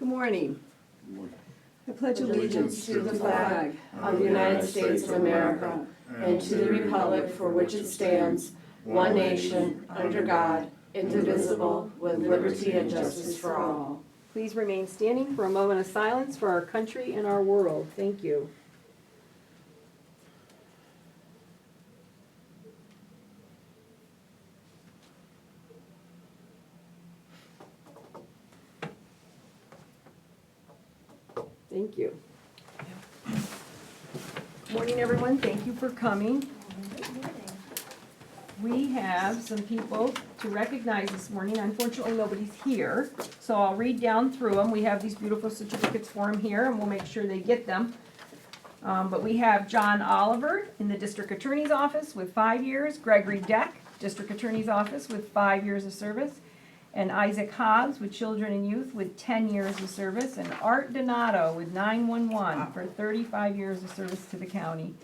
Good morning. I pledge allegiance to the flag of the United States of America and to the republic for which it stands, one nation, under God, indivisible, with liberty and justice for all. Please remain standing for a moment of silence for our country and our world. Thank you. Thank you. Morning, everyone. Thank you for coming. We have some people to recognize this morning. Unfortunately, nobody's here, so I'll read down through them. We have these beautiful certificates for them here, and we'll make sure they get them. But we have John Oliver in the District Attorney's Office with 5 years, Gregory Deck, District Attorney's Office with 5 years of service, and Isaac Hobbs with Children and Youth with 10 years of service, and Art Donato with 911 for 35 years of service to the county.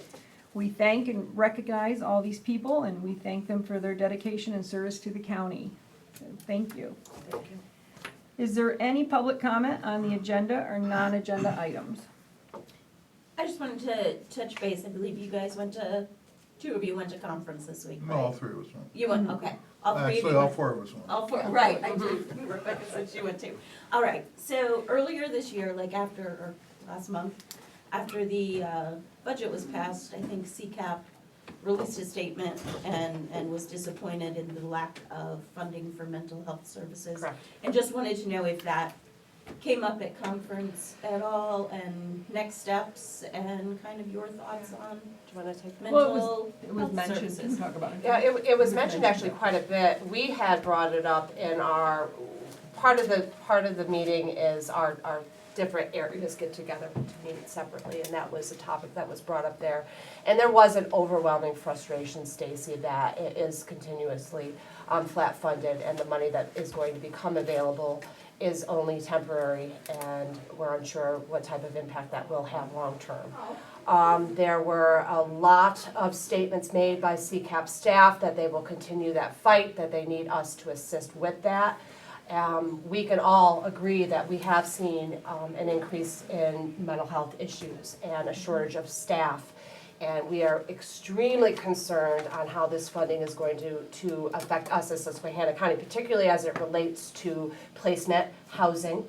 We thank and recognize all these people, and we thank them for their dedication and service to the county. So, thank you. Thank you. Is there any public comment on the agenda or non-agenda items? I just wanted to touch base. I believe you guys two of you went to conference this week, No, right? all three of us went. You went, okay. All three of Actually, you all went. four of us went. All four, right, I do. Rebecca said she went too. All right, so earlier this year, like or last month, after the budget was passed, I think CCAP released a statement and was disappointed in the lack of funding for mental health services. Correct. And just wanted to know if that came up at conference at all, and next steps, and kind of your thoughts on Do you want to take? mental It was health mentioned. You can services. talk about it. Yeah, it was mentioned actually quite a bit. We had brought it up in our, part of the meeting is our different areas get together to meet separately, and that was a topic that was brought up there. And there was an overwhelming frustration, Stacy, that it is continuously flat funded, and the money that is going to become available is only temporary, and we're unsure what type of impact that will have long-term. There were a lot of statements made by CCAP staff that they will continue that fight, that they need us to assist with that. We can all agree that we have seen an increase in mental health issues and a shortage of staff. And we are extremely concerned on how this funding is going to affect us as Susquehanna County, particularly as it relates to placement, housing.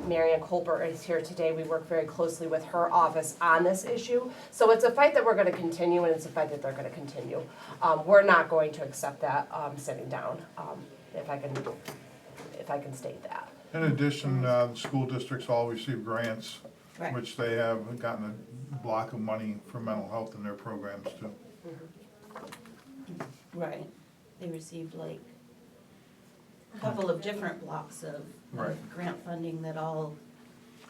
Marianne Colbert is here today. We work very closely with her office on this issue. So it's a fight that we're going to continue, and it's a fight that they're going to continue. We're not going to accept that sitting down, if I can state that. In addition, the school districts all receive grants, Right. which they have gotten a block of money for mental health in their programs too. Right, they received like a couple of different blocks of Right. grant funding that all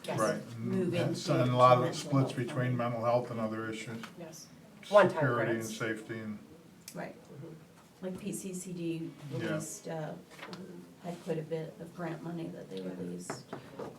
Yes. Right. move into. And a lot of it mental splits health between funding. mental health and other issues. Yes. One-time Security and grants. safety and, Right, like PCCD Yeah. released, had quite a bit of grant money that they released.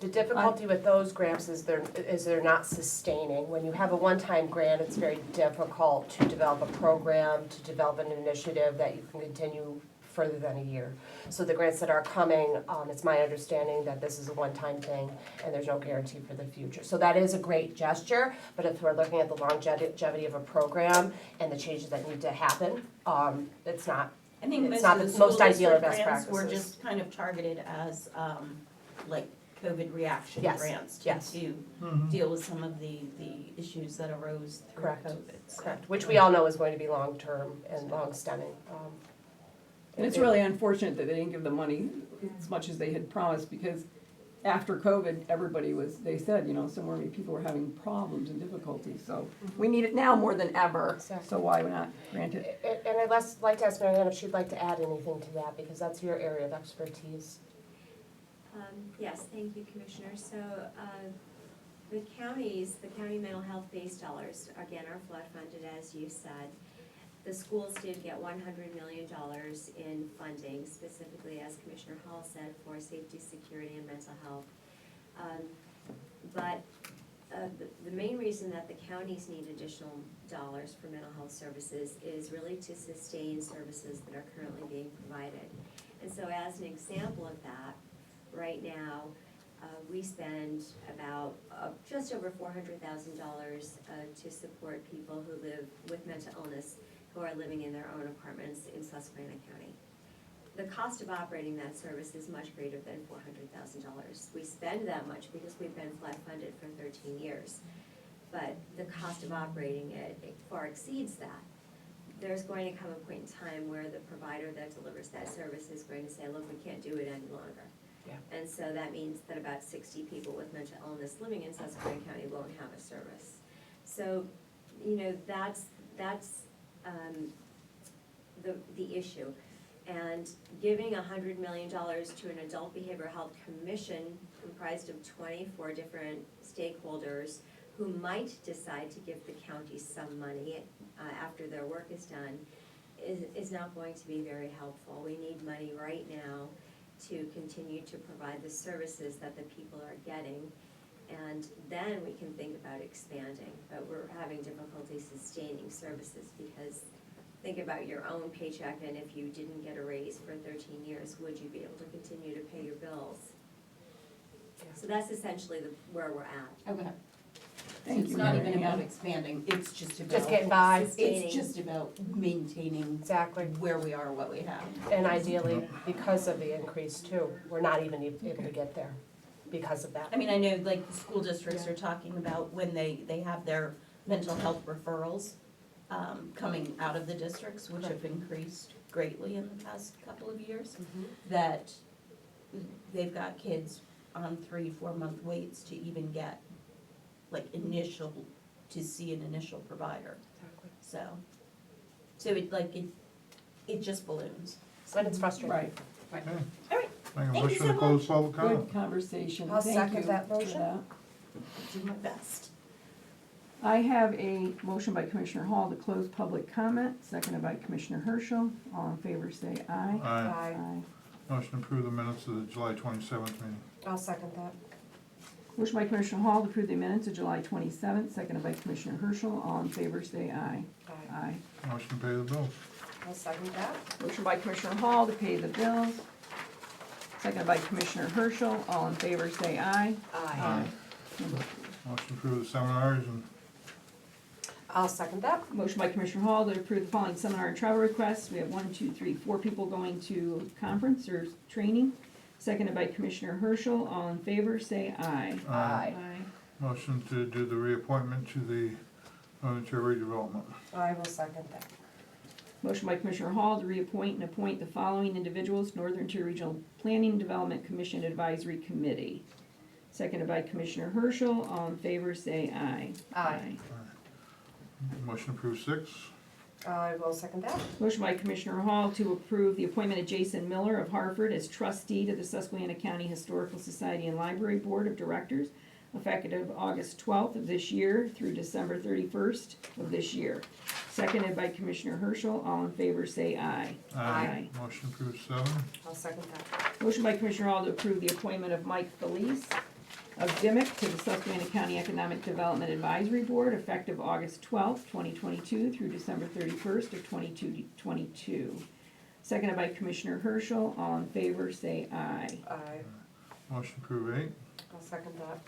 The difficulty with those grants is they're not sustaining. When you have a one-time grant, it's very difficult to develop a program, to develop an initiative that you can continue further than a year. So the grants that are coming, it's my understanding that this is a one-time thing and there's no guarantee for the future. So that is a great gesture, but if we're looking at the longevity of a program and the changes that need to happen, it's not. I think It's most not of the the most school ideal or district best grants were practices. just kind of targeted as, like COVID reaction Yes, grants yes. to deal with some of the issues that arose through Correct. COVID. So- Correct, which we all know is going to be long-term and long-stemming. And it's really unfortunate that they didn't give the money as much as they had promised, because after COVID, they said, so many people were having problems and difficulties, so we need it now more than ever. Exactly. So why not grant it? And I'd like to ask Marianne if she'd like to add anything to that, because that's your area of expertise. Yes, thank you, Commissioner. So the county mental health base dollars, again, are flood funded, as you said. The schools did get $100 million in funding, specifically, as Commissioner Hall said, for safety, security, and mental health. But the main reason that the counties need additional dollars for mental health services is really to sustain services that are currently being provided. And so as an example of that, right now, We spend about, just over $400,000 to support people who live with mental illness who are living in their own apartments in Susquehanna County. The cost of operating that service is much greater than $400,000. We spend that much because we've been flat funded for 13 years. But the cost of operating it far exceeds that. There's going to come a point in time where the provider that delivers that service is going to say, look, we can't do it any longer. Yeah. And so that means that about 60 people with mental illness living in Susquehanna County won't have a service. So, that's the issue. And giving $100 million to an adult behavioral health commission comprised of 24 different stakeholders who might decide to give the county some money after their work is done is not going to be very helpful. We need money right now to continue to provide the services that the people are getting. And then we can think about expanding, but we're having difficulty sustaining services because think about your own paycheck, and if you didn't get a raise for 13 years, would you be able to continue to pay your bills? Yeah. So that's essentially where we're at. Okay. Thank It's you, not Mary even about Ann. expanding, it's just about. Just getting by. Sustaining. It's just about maintaining Exactly. where we are, what we have. And ideally, because of the increase too, we're not even able to get there because of that. I mean, I know like the school districts are talking about when they have their mental health referrals coming out of the districts, which have increased greatly in the past couple of years, that they've got kids on 3-4 month waits to even get like to see an initial provider. Exactly. So it just balloons. But it's frustrating. Right, Okay. All right, Make a Thank you motion so to close public comment. good conversation, I'll thank second you that for motion. that. do my best. I have a motion by Commissioner Hall to close public comment, seconded by Commissioner Herschel. All in favor say aye. Aye. Aye. Motion to approve the minutes of the July 27th meeting. I'll second that. Motion by Commissioner Hall to approve the minutes of July 27th, seconded by Commissioner Herschel. All in favor say aye. Aye. Aye. Motion to pay the bills. I'll second that. Motion by Commissioner Hall to pay the bills, seconded by Commissioner Herschel. All in favor say aye. Aye. Number Motion to approve the seminars and I'll second that. Motion by Commissioner Hall to approve the following seminar and travel requests. We have 4 people going to conference or training. Seconded by Commissioner Herschel. All in favor, say aye. Aye. Motion to do the reappointment to the Voluntary Redevelopment. I will second that. Motion by Commissioner Hall to reappoint and appoint the following individuals to Northern Tier Regional Planning and Development Commission Advisory Committee. Seconded by Commissioner Herschel. All in favor, say aye. Aye. Motion to approve 6. I will second that. Motion by Commissioner Hall to approve the appointment of Jason Miller of Hartford as trustee to the Susquehanna County Historical Society and Library Board of Directors, effective August 12th of this year through December 31st of this year. Seconded by Commissioner Herschel. All in favor say aye. Aye. Motion to approve 7. I'll second that. Motion by Commissioner Hall to approve the appointment of Mike Felice of Dimick to the Susquehanna County Economic Development Advisory Board, effective August 12th, 2022 through December 31st of 2022. Seconded by Commissioner Herschel. All in favor say aye. Aye. Motion to approve 8. I'll second that.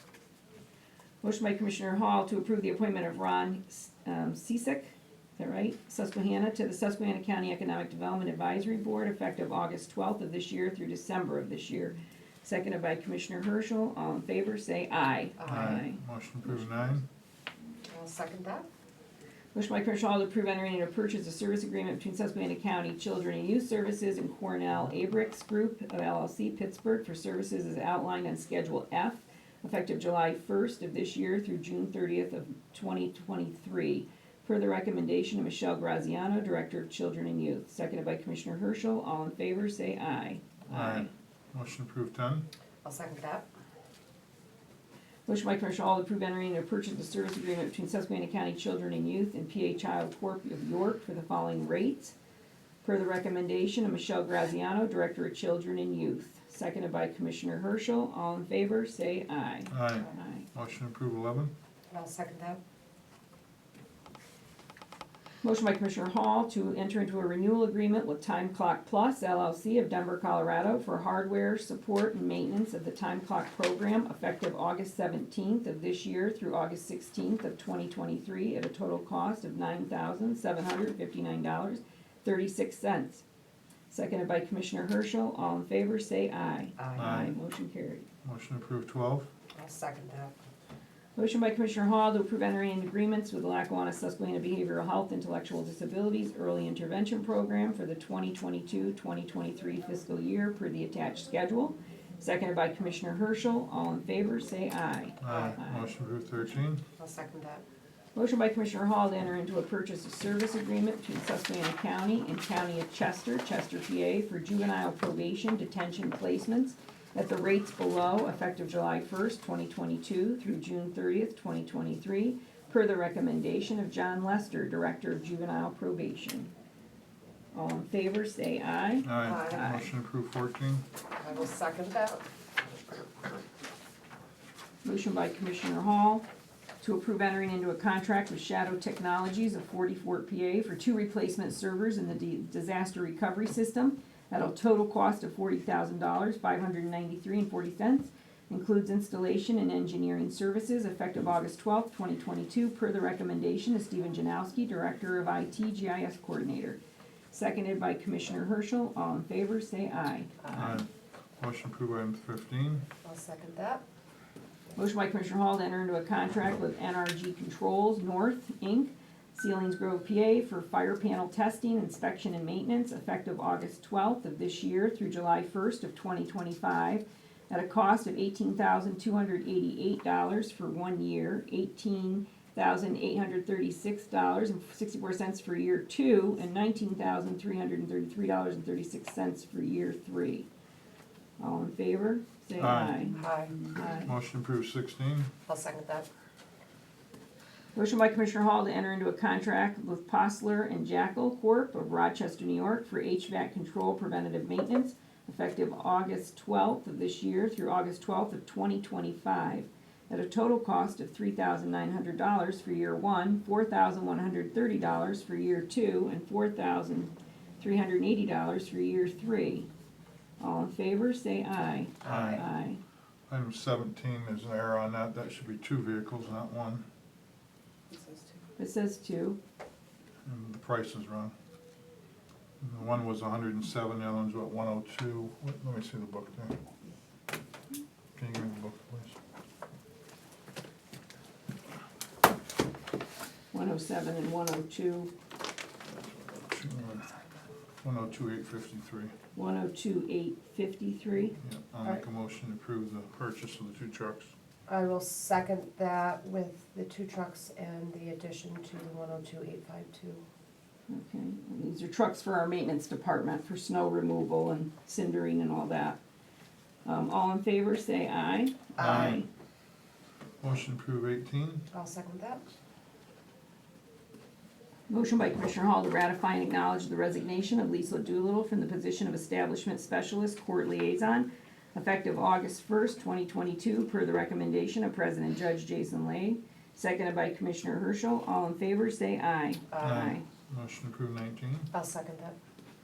Motion by Commissioner Hall to approve the appointment of Ron Cisick, is that right? Susquehanna, to the Susquehanna County Economic Development Advisory Board, effective August 12th of this year through December of this year. Seconded by Commissioner Herschel. All in favor say aye. Motion to approve 9. I'll second that. Motion by Commissioner Hall to approve entering into a purchase of service agreement between Susquehanna County Children and Youth Services and Cornell Abrix Group of LLC Pittsburgh for services as outlined on Schedule F, effective July 1st of this year through June 30th of 2023. Per the recommendation of Michelle Graziano, Director of Children and Youth. Seconded by Commissioner Herschel. All in favor say aye. Motion to approve 10. I'll second that. Motion by Commissioner Hall to approve entering into a purchase of service agreement between Susquehanna County Children and Youth and PA Child Corp of York for the following rates. Per the recommendation of Michelle Graziano, Director of Children and Youth. Seconded by Commissioner Herschel. All in favor, say aye. Aye. Aye. Motion to approve 11. I'll second that. Motion by Commissioner Hall to enter into a renewal agreement with Time Clock Plus LLC of Denver, Colorado for hardware support and maintenance of the Time Clock program effective August 17th of this year through August 16th of 2023 at a total cost of $9,759.36. Seconded by Commissioner Herschel. All in favor, say aye. Aye. Motion carried. Motion approved 12. I'll second that. Motion by Commissioner Hall to approve entering into agreements with the Lackawanna Susquehanna Behavioral Health Intellectual Disabilities Early Intervention Program for the 2022-2023 fiscal year per the attached schedule. Seconded by Commissioner Herschel. All in favor, say aye. Aye. Aye. Motion approved 13. I'll second that. Motion by Commissioner Hall to enter into a purchase of service agreement between Susquehanna County and County of Chester, Chester, PA, for juvenile probation detention placements at the rates below, effective July 1st, 2022 through June 30th, 2023, per the recommendation of John Lester, Director of Juvenile Probation. All in favor, say aye. Aye. Aye. Motion approved 14. I will second that. Motion by Commissioner Hall to approve entering into a contract with Shadow Technologies of 40 Fort, PA for 2 replacement servers in the disaster recovery system at a total cost of $40,000, $593.40. Includes installation and engineering services effective August 12th, 2022, per the recommendation of Stephen Janowski, Director of IT GIS Coordinator. Seconded by Commissioner Herschel. All in favor, say aye. Aye. Motion approved item 15. I'll second that. Motion by Commissioner Hall to enter into a contract with NRG Controls North, Inc., Sealings Grove, PA, for fire panel testing, inspection, and maintenance effective August 12th of this year through July 1st of 2025 at a cost of $18,288 for 1 year, $18,836.64 for year 2, and $19,333.36 for year 3. All in favor, say aye. Aye. Aye. Aye. Motion approved 16. I'll second that. Motion by Commissioner Hall to enter into a contract with Postler and Jackal Corp. of Rochester, New York for HVAC control preventative maintenance effective August 12th of this year through August 12th of 2025 at a total cost of $3,900 for year 1, $4,130 for year 2, and $4,380 for year 3. All in favor, say aye. Aye. Aye. Item 17, there's an error on that. That should be 2 vehicles, not 1. It says 2. And the price is wrong. The one was 107, the other one's what, 102. Let me see the book there. Can you give me the book, please? 107 and 102. 102,853. 102,853. Yeah, I'll make a motion to approve the purchase of the 2 trucks. I will second that with the 2 trucks and the addition to the 102,852. Okay, and these are trucks for our maintenance department for snow removal and cindering and all that. All in favor, say aye. Aye. Motion to approve 18. I'll second that. Motion by Commissioner Hall to ratify and acknowledge the resignation of Lisa Doolittle from the position of Establishment Specialist Court Liaison effective August 1st, 2022, per the recommendation of President Judge Jason Lane. Seconded by Commissioner Herschel. All in favor, say aye. Aye. Motion to approve 19. I'll second that.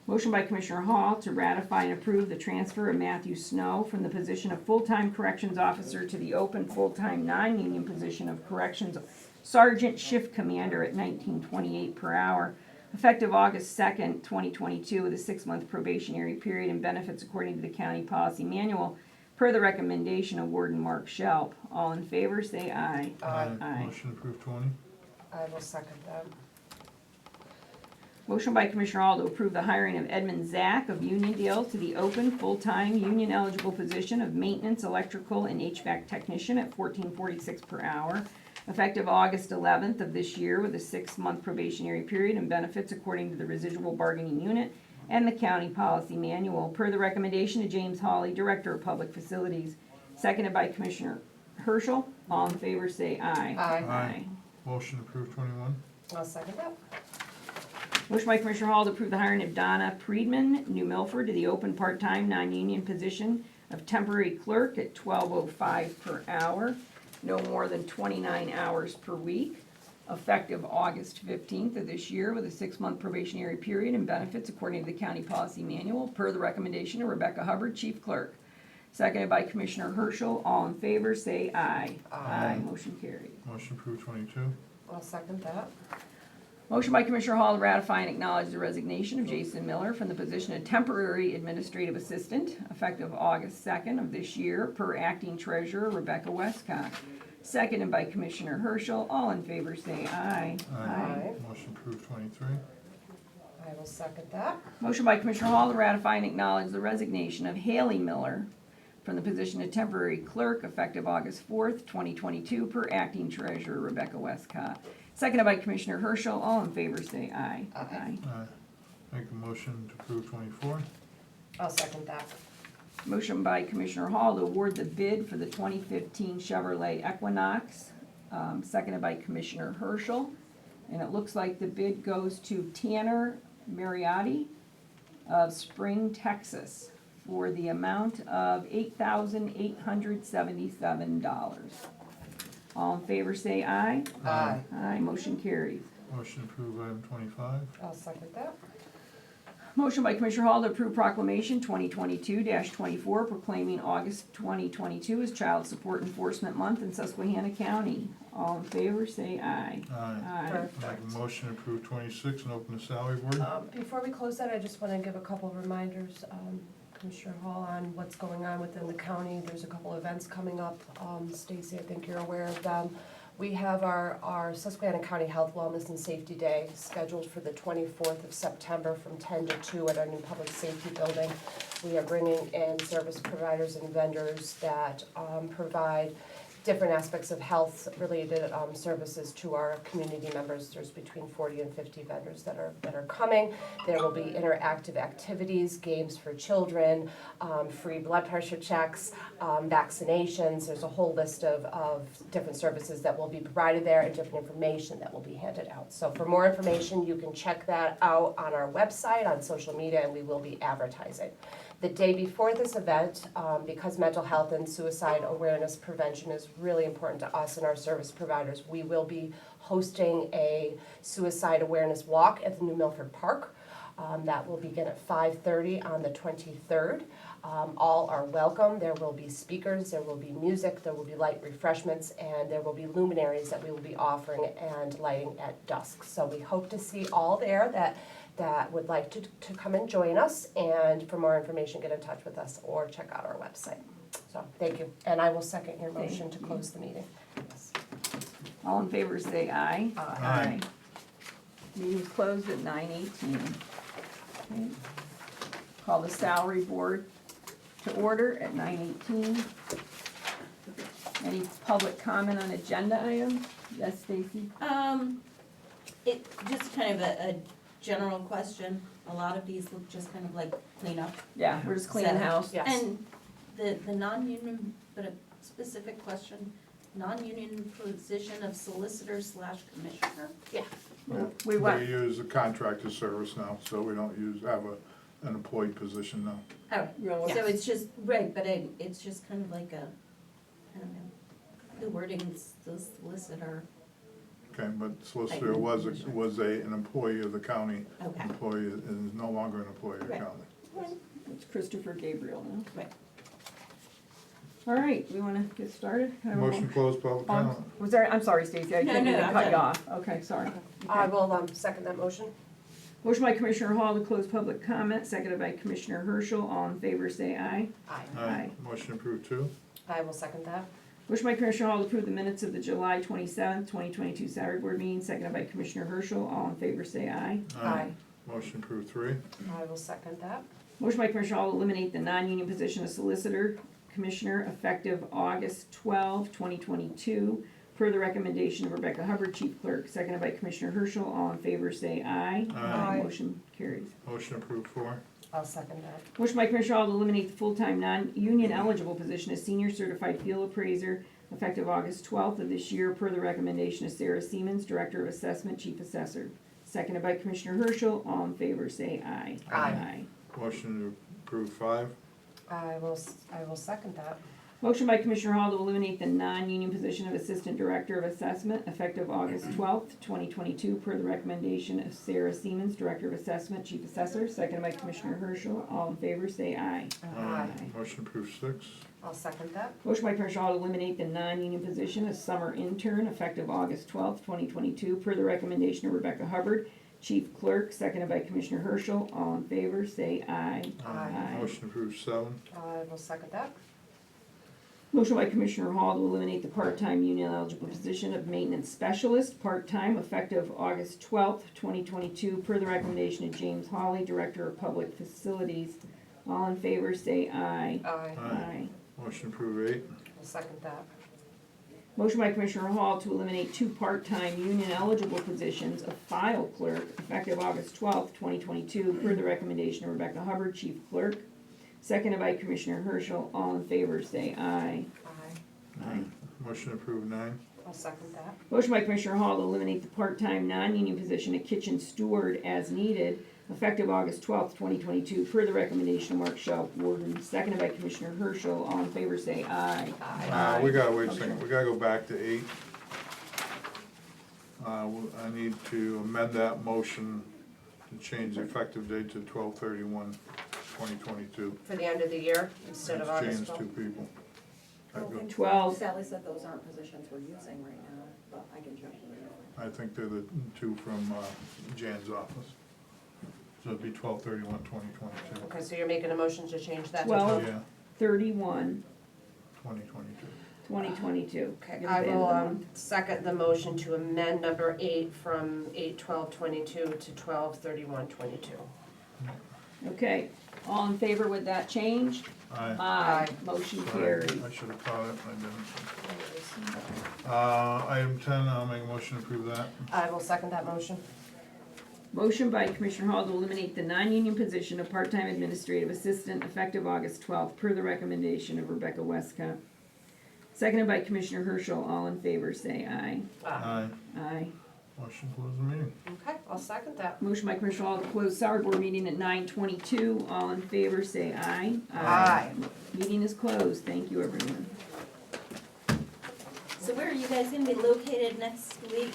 Motion by Commissioner Hall to ratify and approve the transfer of Matthew Snow from the position of full-time corrections officer to the open full-time non-union position of corrections sergeant shift commander at $19.28 per hour, effective August 2nd, 2022, with a 6-month probationary period and benefits according to the county policy manual, per the recommendation of Warden Mark Shelp. All in favor, say aye. Aye. Motion to approve 20. I will second that. Motion by Commissioner Hall to approve the hiring of Edmund Zack of Uniondale to the open, full-time, union-eligible position of maintenance, electrical, and HVAC technician at $14.46 per hour, effective August 11th of this year, with a 6-month probationary period and benefits according to the residual bargaining unit and the county policy manual, per the recommendation of James Hawley, Director of Public Facilities. Seconded by Commissioner Herschel. All in favor, say aye. Aye. Motion to approve 21. I'll second that. Motion by Commissioner Hall to approve the hiring of Donna Friedman, New Milford, to the open part-time, non-union position of temporary clerk at $12.05 per hour, no more than 29 hours per week. effective August 15th of this year with a 6-month probationary period and benefits according to the county policy manual per the recommendation of Rebecca Hubbard, Chief Clerk. Seconded by Commissioner Herschel. All in favor, say aye. Aye. Motion carried. Motion approved 22. I'll second that. Motion by Commissioner Hall to ratify and acknowledge the resignation of Jason Miller from the position of temporary administrative assistant effective August 2nd of this year per acting treasurer Rebecca Westcott. Seconded by Commissioner Herschel. All in favor say aye. Aye. Motion approved 23. I will second that. Motion by Commissioner Hall to ratify and acknowledge the resignation of Haley Miller from the position of temporary clerk effective August 4th, 2022 per acting treasurer Rebecca Westcott. Seconded by Commissioner Herschel. All in favor say aye. Aye. Aye. Make a motion to approve 24. I'll second that. Motion by Commissioner Hall to award the bid for the 2015 Chevrolet Equinox, seconded by Commissioner Herschel. And it looks like the bid goes to Tanner Mariotti of Spring, Texas, for the amount of $8,877. All in favor say aye. Aye. Aye, motion carries. Motion to approve item 25. I'll second that. Motion by Commissioner Hall to approve proclamation 2022-24 proclaiming August 2022 as Child Support Enforcement Month in Susquehanna County. All in favor, say aye. Aye. Perfect. Make a motion to approve 26 and open the salary board. Before we close that, I just want to give a couple of reminders, Commissioner Hall, on what's going on within the county. There's a couple events coming up. Stacy, I think you're aware of them. We have our Susquehanna County Health, Wellness, and Safety Day scheduled for the 24th of September from 10 to 2 at our new public safety building. We are bringing in service providers and vendors that provide different aspects of health-related services to our community members. There's between 40 and 50 vendors that are coming. There will be interactive activities, games for children, free blood pressure checks, vaccinations. There's a whole list of different services that will be provided there and different information that will be handed out. So for more information, you can check that out on our website, on social media, and we will be advertising. The day before this event, because mental health and suicide awareness prevention is really important to us and our service providers, we will be hosting a suicide awareness walk at the New Milford Park. That will begin at 5:30 on the 23rd. All are welcome. There will be speakers, there will be music, there will be light refreshments, and there will be luminaries that we will be offering and lighting at dusk. So we hope to see all there that would like to come and join us, and for more information, get in touch with us or check out our website. So, thank you, and I will second your motion to close the meeting. Yes. All in favor say aye. Aye. Meeting's closed at 9:18. Okay. Call the salary board to order at 9:18. Any public comment on agenda items? Yes, Stacy? It, just kind of a general question. A lot of these look just kind of like cleanup. Yeah, we're just cleaning house. Yes. And the non-union, but a specific question, non-union position of solicitor/commissioner? We what? We use a contracted service now, so we don't have an employed position now. Oh, Really? so it's just, right, but it's just kind of like a, I don't know, the wording's the solicitor. Okay, but solicitor was an employee of the county. Okay. Employee is no longer an employee of the Right. county. It's Christopher Gabriel now. Right. All right, we wanna get started? Can I have a Motion closed, public comment. Was there, I'm sorry, Stacy, I No, didn't mean no, to I'm cut you done. off. Okay, sorry. I will second that motion. Motion by Commissioner Hall to close public comment, seconded by Commissioner Herschel. All in favor say aye. Aye. Aye. Motion approved 2. I will second that. Motion by Commissioner Hall to approve the minutes of the July 27th, 2022 salary board meeting, seconded by Commissioner Herschel. All in favor say aye. Aye. Motion approved 3. I will second that. Motion by Commissioner Hall to eliminate the non-union position of solicitor commissioner effective August 12, 2022, per the recommendation of Rebecca Hubbard, Chief Clerk, seconded by Commissioner Herschel. All in favor say aye. Aye. Motion carries. Motion approved 4. I'll second that. Motion by Commissioner Hall to eliminate the full-time non-union eligible position as senior certified field appraiser effective August 12th of this year per the recommendation of Sarah Siemens, Director of Assessment, Chief Assessor. Seconded by Commissioner Herschel. All in favor say aye. Aye. Motion to approve 5. I will second that. Motion by Commissioner Hall to eliminate the non-union position of Assistant Director of Assessment effective August 12th, 2022, per the recommendation of Sarah Siemens, Director of Assessment, Chief Assessor, seconded by Commissioner Herschel. All in favor, say aye. Aye. Motion approved 6. I'll second that. Motion by Commissioner Hall to eliminate the non-union position of Summer Intern effective August 12th, 2022, per the recommendation of Rebecca Hubbard, Chief Clerk, seconded by Commissioner Herschel. All in favor, say aye. Aye. Motion approved 7. I will second that. Motion by Commissioner Hall to eliminate the part-time union eligible position of maintenance specialist, part-time, effective August 12th, 2022, per the recommendation of James Hawley, Director of Public Facilities. All in favor, say aye. Aye. Motion approved 8. I'll second that. Motion by Commissioner Hall to eliminate 2 part-time union eligible positions of file clerk, effective August 12th, 2022, per the recommendation of Rebecca Hubbard, Chief Clerk, seconded by Commissioner Herschel. All in favor, say aye. Aye. Motion approved 9. I'll second that. Motion by Commissioner Hall to eliminate the part-time non-union position of kitchen steward as needed, effective August 12th, 2022, per the recommendation of Mark Shelf, Warden, seconded by Commissioner Herschel. All in favor, say aye. We gotta wait a second, we gotta go back to 8. I need to amend that motion to change the effective date to 12/31/2022. For the end of the year, instead of August Change 12th. 2 people. That go- 12. Sally said those aren't positions we're using right now, but I can check. I think they're the 2 from Jan's office. So it'd be 12/31/2022. Okay, so you're making a motion to change that to 12. Yeah, 31, 2022. 2022. Okay, You're I the end will, of the month. second the motion to amend number 8 from 8/12/22 to 12/31/22. Okay, all in favor with that change? Aye. Aye. Motion Sorry, carried. I should have caught it, I didn't. Item 10, I'll make a motion to approve that. I will second that motion. Motion by Commissioner Hall to eliminate the non-union position of part-time administrative assistant effective August 12th, per the recommendation of Rebecca Westcott. Seconded by Commissioner Herschel. All in favor, say aye. Aye. Aye. Motion to close the meeting. Okay, I'll second that. Motion by Commissioner Hall to close salary board meeting at 9:22. All in favor, say aye. Aye. Meeting is closed. Thank you, everyone. So where are you guys gonna be located next week?